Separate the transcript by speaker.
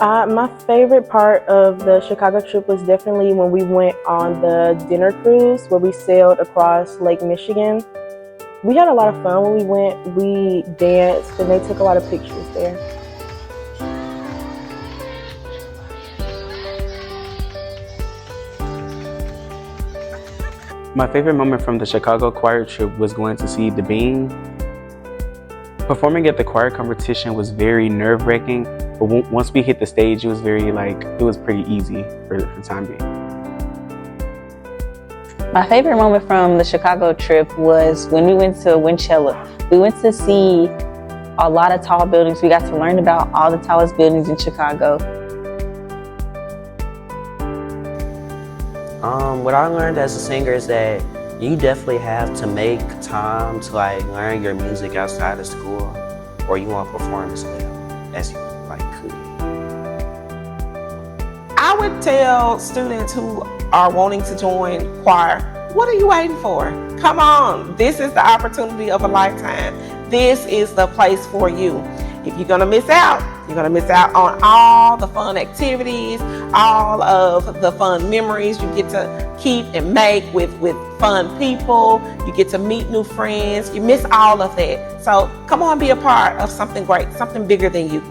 Speaker 1: My favorite part of the Chicago trip was definitely when we went on the dinner cruise where we sailed across Lake Michigan. We had a lot of fun when we went. We danced and they took a lot of pictures there.
Speaker 2: My favorite moment from the Chicago choir trip was going to see the Bean. Performing at the choir competition was very nerve-wracking, but once we hit the stage, it was pretty easy for the time being.
Speaker 3: My favorite moment from the Chicago trip was when we went to Winchella. We went to see a lot of tall buildings. We got to learn about all the tallest buildings in Chicago.
Speaker 4: What I learned as a singer is that you definitely have to make time to learn your music outside of school, or you won't perform as well as you could.
Speaker 5: I would tell students who are wanting to join choir, what are you waiting for? Come on, this is the opportunity of a lifetime. This is the place for you. If you're gonna miss out, you're gonna miss out on all the fun activities, all of the fun memories you get to keep and make with fun people. You get to meet new friends. You miss all of that. So come on, be a part of something great, something bigger than you.